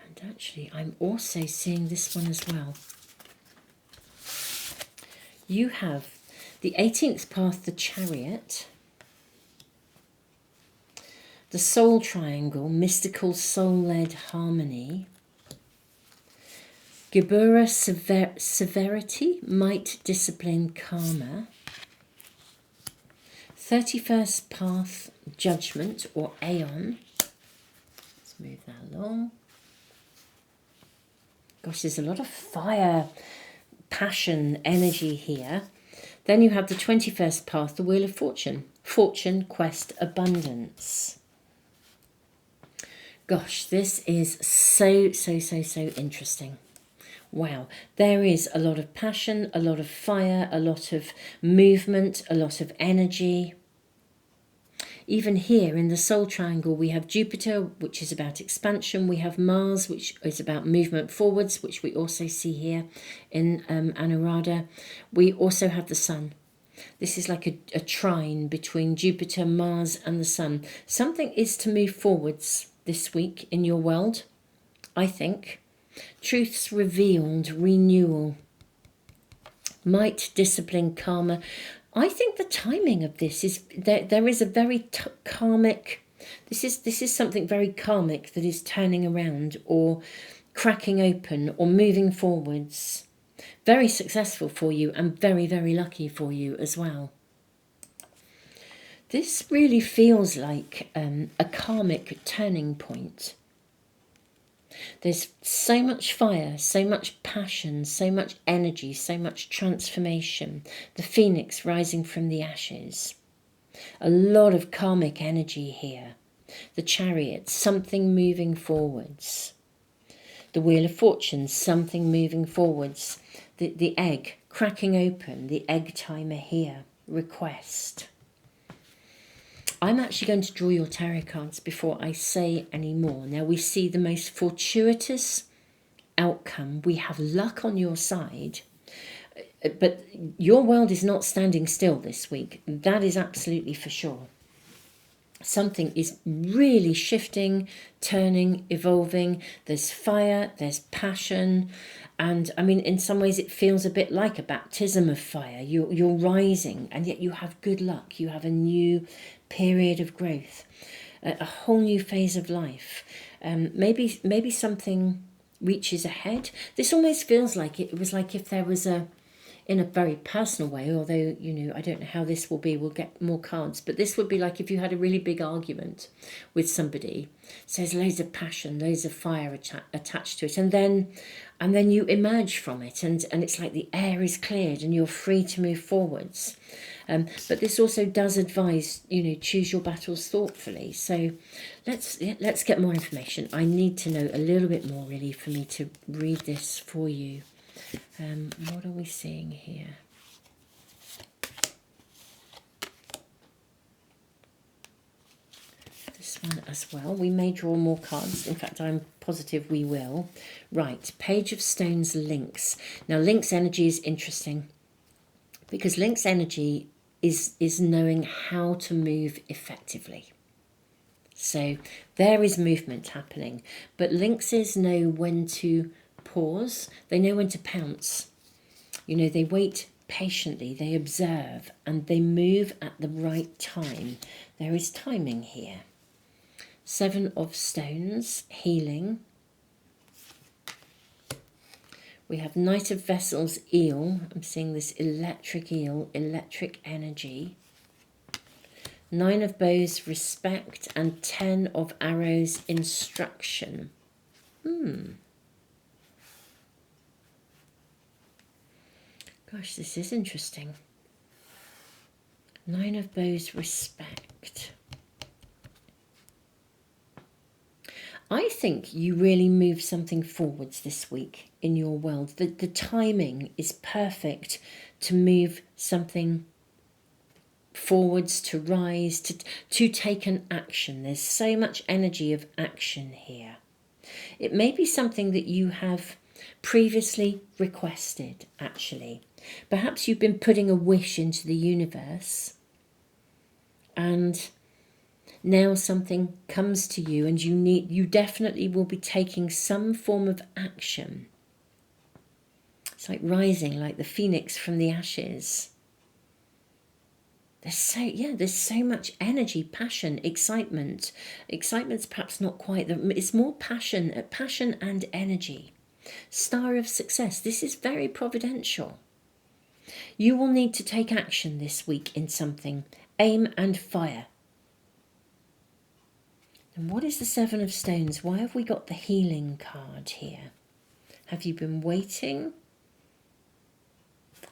[SPEAKER 1] And actually, I'm also seeing this one as well. You have the 18th path, the Chariot. The Soul Triangle, mystical soul-led harmony. Gebura severity, might, discipline, karma. 31st path, judgment or aeon. Let's move that along. Gosh, there's a lot of fire, passion, energy here. Then you have the 21st path, the Wheel of Fortune. Fortune, quest, abundance. Gosh, this is so interesting. Wow, there is a lot of passion, a lot of fire, a lot of movement, a lot of energy. Even here in the Soul Triangle, we have Jupiter, which is about expansion. We have Mars, which is about movement forwards, which we also see here in Anuradha. We also have the Sun. This is like a trine between Jupiter, Mars and the Sun. Something is to move forwards this week in your world, I think. Truths revealed, renewal, might, discipline, karma. I think the timing of this is there is a very karmic. This is something very karmic that is turning around or cracking open or moving forwards. Very successful for you and very, very lucky for you as well. This really feels like a karmic turning point. There's so much fire, so much passion, so much energy, so much transformation. The phoenix rising from the ashes. A lot of karmic energy here. The Chariot, something moving forwards. The Wheel of Fortune, something moving forwards. The egg cracking open, the egg timer here. Request. I'm actually going to draw your tarot cards before I say any more. Now we see the most fortuitous outcome. We have luck on your side. But your world is not standing still this week. That is absolutely for sure. Something is really shifting, turning, evolving. There's fire, there's passion. And I mean, in some ways, it feels a bit like a baptism of fire. You're rising, and yet you have good luck. You have a new period of growth, a whole new phase of life. Maybe something reaches ahead. This almost feels like it was like if there was in a very personal way, although, I don't know how this will be, we'll get more cards, but this would be like if you had a really big argument with somebody, so there's loads of passion, loads of fire attached to it, and then you emerge from it, and it's like the air is cleared and you're free to move forwards. But this also does advise, choose your battles thoughtfully. So let's get more information. I need to know a little bit more, really, for me to read this for you. What are we seeing here? This one as well. We may draw more cards. In fact, I'm positive we will. Right, Page of Stones, Lynx. Now, Lynx energy is interesting because Lynx energy is knowing how to move effectively. So there is movement happening, but lynxes know when to pause, they know when to pounce. They wait patiently, they observe, and they move at the right time. There is timing here. 7 of Stones, healing. We have Knight of Vessels, eel. I'm seeing this electric eel, electric energy. 9 of Bows, respect, and 10 of Arrows, instruction. Gosh, this is interesting. 9 of Bows, respect. I think you really move something forwards this week in your world. The timing is perfect to move something forwards, to rise, to take an action. There's so much energy of action here. It may be something that you have previously requested, actually. Perhaps you've been putting a wish into the universe, and now something comes to you, and you definitely will be taking some form of action. It's like rising, like the phoenix from the ashes. There's so much energy, passion, excitement. Excitement's perhaps not quite it's more passion and energy. Star of Success. This is very providential. You will need to take action this week in something. Aim and fire. And what is the 7 of Stones? Why have we got the healing card here? Have you been waiting?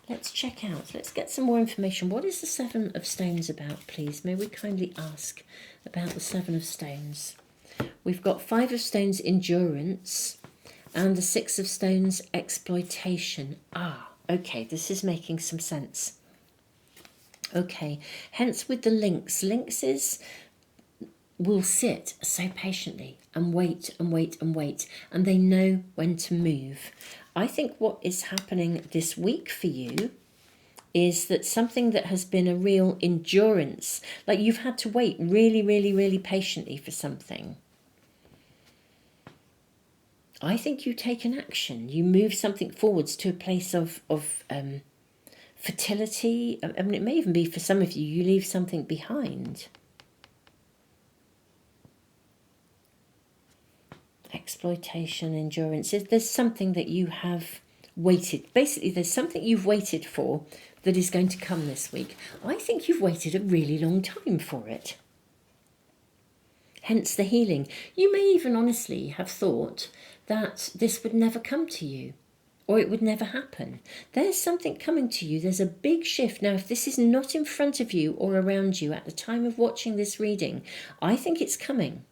[SPEAKER 1] Let's check out. Let's get some more information. What is the 7 of Stones about, please? May we kindly ask about the 7 of Stones? We've got 5 of Stones, endurance, and the 6 of Stones, exploitation. Okay, this is making some sense. Okay, hence with the lynxes will sit so patiently and wait and wait and wait, and they know when to move. I think what is happening this week for you is that something that has been a real endurance, like you've had to wait really, really, really patiently for something. I think you take an action. You move something forwards to a place of fertility. I mean, it may even be for some of you, you leave something behind. Exploitation, endurance. There's something that you have waited. Basically, there's something you've waited for that is going to come this week. I think you've waited a really long time for it. Hence the healing. You may even honestly have thought that this would never come to you, or it would never happen. There's something coming to you. There's a big shift. Now, if this is not in front of you or around you at the time of watching this reading, I think it's coming.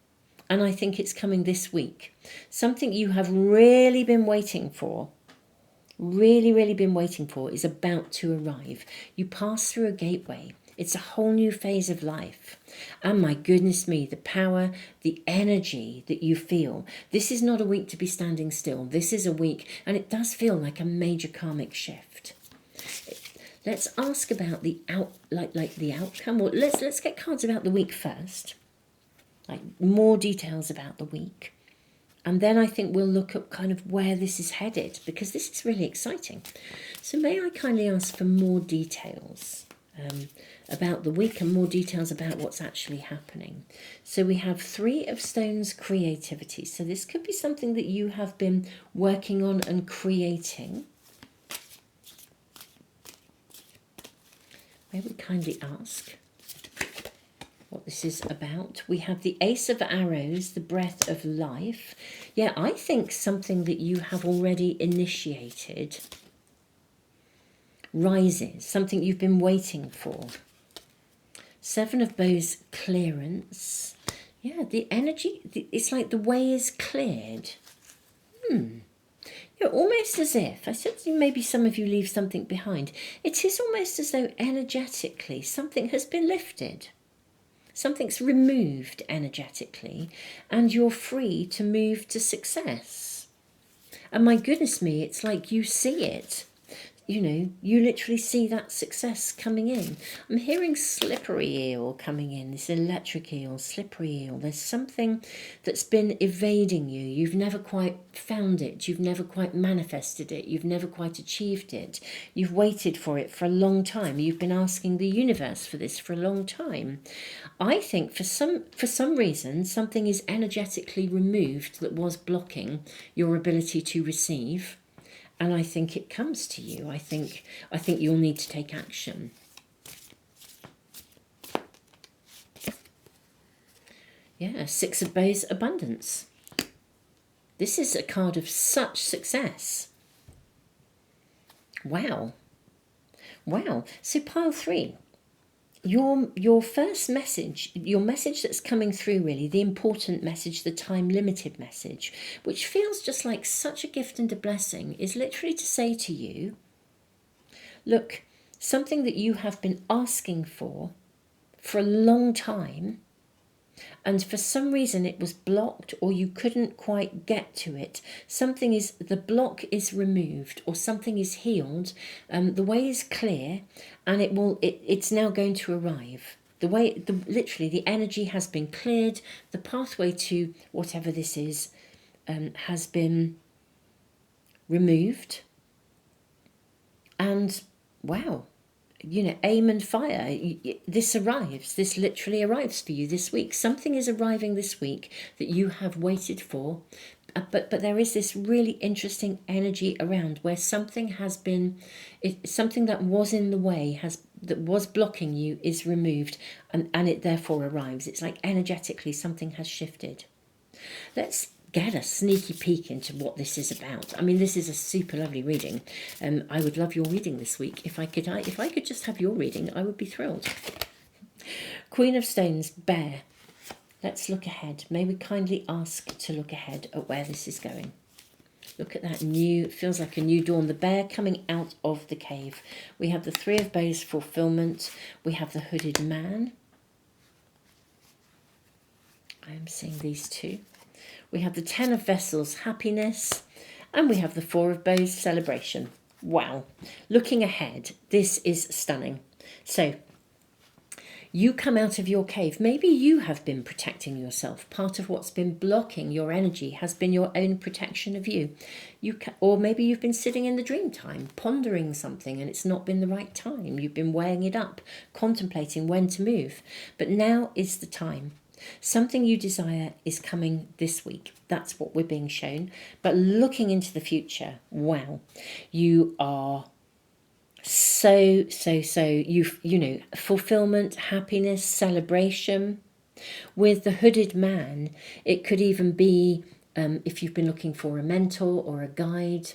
[SPEAKER 1] And I think it's coming this week. Something you have really been waiting for, is about to arrive. You pass through a gateway. It's a whole new phase of life. And my goodness me, the power, the energy that you feel. This is not a week to be standing still. This is a week, and it does feel like a major karmic shift. Let's ask about the the outcome, or let's get cards about the week first, like more details about the week. And then I think we'll look at kind of where this is headed, because this is really exciting. So may I kindly ask for more details about the week and more details about what's actually happening. So we have Three of Stones, creativity. So this could be something that you have been working on and creating. May we kindly ask what this is about. We have the Ace of Arrows, the breath of life. Yeah, I think something that you have already initiated rises, something you've been waiting for. Seven of Bows, clearance. Yeah, the energy, it's like the way is cleared. You're almost as if, I said maybe some of you leave something behind. It is almost as though energetically something has been lifted. Something's removed energetically, and you're free to move to success. And my goodness me, it's like you see it. You know, you literally see that success coming in. I'm hearing slippery eel coming in, this electric eel, slippery eel. There's something that's been evading you. You've never quite found it. You've never quite manifested it. You've never quite achieved it. You've waited for it for a long time. You've been asking the universe for this for a long time. I think for some reason, something is energetically removed that was blocking your ability to receive. And I think it comes to you. I think you'll need to take action. Yeah, Six of Bows, abundance. This is a card of such success. Wow. Wow. So pile 3. Your first message, your message that's coming through, really, the important message, the time-limited message, which feels just like such a gift and a blessing, is literally to say to you, look, something that you have been asking for a long time, and for some reason it was blocked or you couldn't quite get to it. The block is removed or something is healed. The way is clear, and it's now going to arrive. Literally the energy has been cleared. The pathway to whatever this is has been removed. And wow. You know, aim and fire. This arrives. This literally arrives for you this week. Something is arriving this week that you have waited for. But there is this really interesting energy around where something has been, something that was in the way, that was blocking you, is removed, and it therefore arrives. It's like energetically something has shifted. Let's get a sneaky peek into what this is about. I mean, this is a super lovely reading. I would love your reading this week. If I could just have your reading, I would be thrilled. Queen of Stones, bear. Let's look ahead. May we kindly ask to look ahead at where this is going. Look at that it feels like a new dawn. The bear coming out of the cave. We have the Three of Bows, fulfillment. We have the hooded man. I am seeing these two. We have the Ten of Vessels, happiness, and we have the Four of Bows, celebration. Wow. Looking ahead, this is stunning. So, you come out of your cave. Maybe you have been protecting yourself. Part of what's been blocking your energy has been your own protection of you. Or maybe you've been sitting in the dream time, pondering something, and it's not been the right time. You've been weighing it up, contemplating when to move. But now is the time. Something you desire is coming this week. That's what we're being shown. But looking into the future, wow, you are so, you know, fulfillment, happiness, celebration. With the hooded man, it could even be if you've been looking for a mentor or a guide.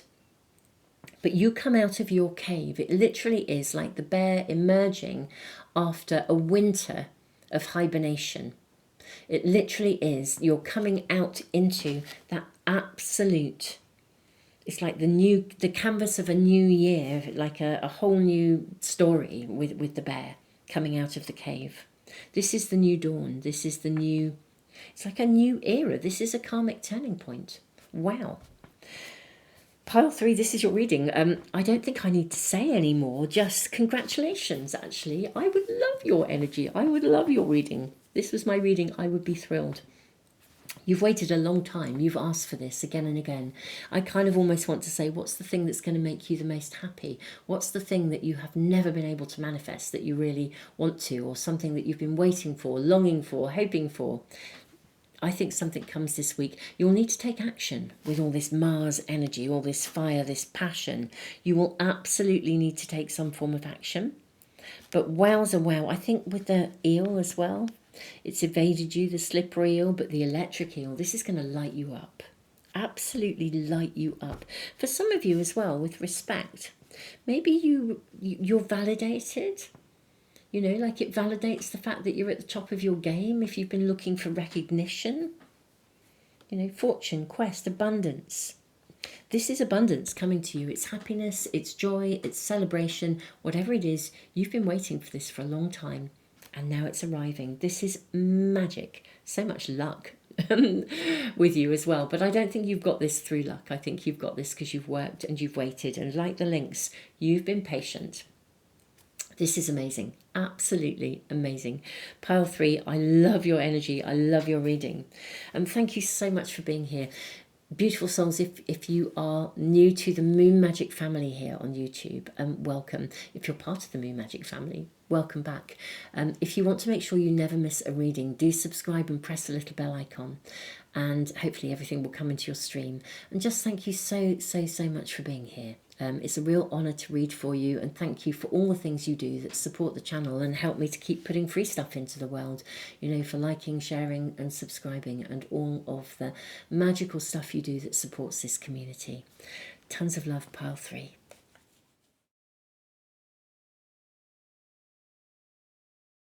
[SPEAKER 1] But you come out of your cave. It literally is like the bear emerging after a winter of hibernation. It literally is. You're coming out into that absolute, it's like the canvas of a new year, like a whole new story with the bear coming out of the cave. This is the new dawn. This is it's like a new era. This is a karmic turning point. Wow. Pile 3, this is your reading. I don't think I need to say any more. Just congratulations, actually. I would love your energy. I would love your reading. This was my reading. I would be thrilled. You've waited a long time. You've asked for this again and again. I kind of almost want to say, what's the thing that's going to make you the most happy? What's the thing that you have never been able to manifest that you really want to, or something that you've been waiting for, longing for, hoping for? I think something comes this week. You'll need to take action with all this Mars energy, all this fire, this passion. You will absolutely need to take some form of action. But wowza wow, I think with the eel as well, it's evaded you, the slippery eel, but the electric eel, this is going to light you up. Absolutely light you up. For some of you as well, with respect, maybe you're validated. You know, like it validates the fact that you're at the top of your game if you've been looking for recognition. You know, fortune, quest, abundance. This is abundance coming to you. It's happiness, it's joy, it's celebration, whatever it is. You've been waiting for this for a long time, and now it's arriving. This is magic. So much luck with you as well. But I don't think you've got this through luck. I think you've got this because you've worked and you've waited. And like the lynx, you've been patient. This is amazing. Absolutely amazing. Pile 3, I love your energy. I love your reading. And thank you so much for being here. Beautiful souls, if you are new to the Moon Magic family here on YouTube, welcome. If you're part of the Moon Magic family, welcome back. If you want to make sure you never miss a reading, do subscribe and press the little bell icon, and hopefully everything will come into your stream. And just thank you so much for being here. It's a real honour to read for you, and thank you for all the things you do that support the channel and help me to keep putting free stuff into the world, you know, for liking, sharing and subscribing and all of the magical stuff you do that supports this community. Tons of love, Pile 3.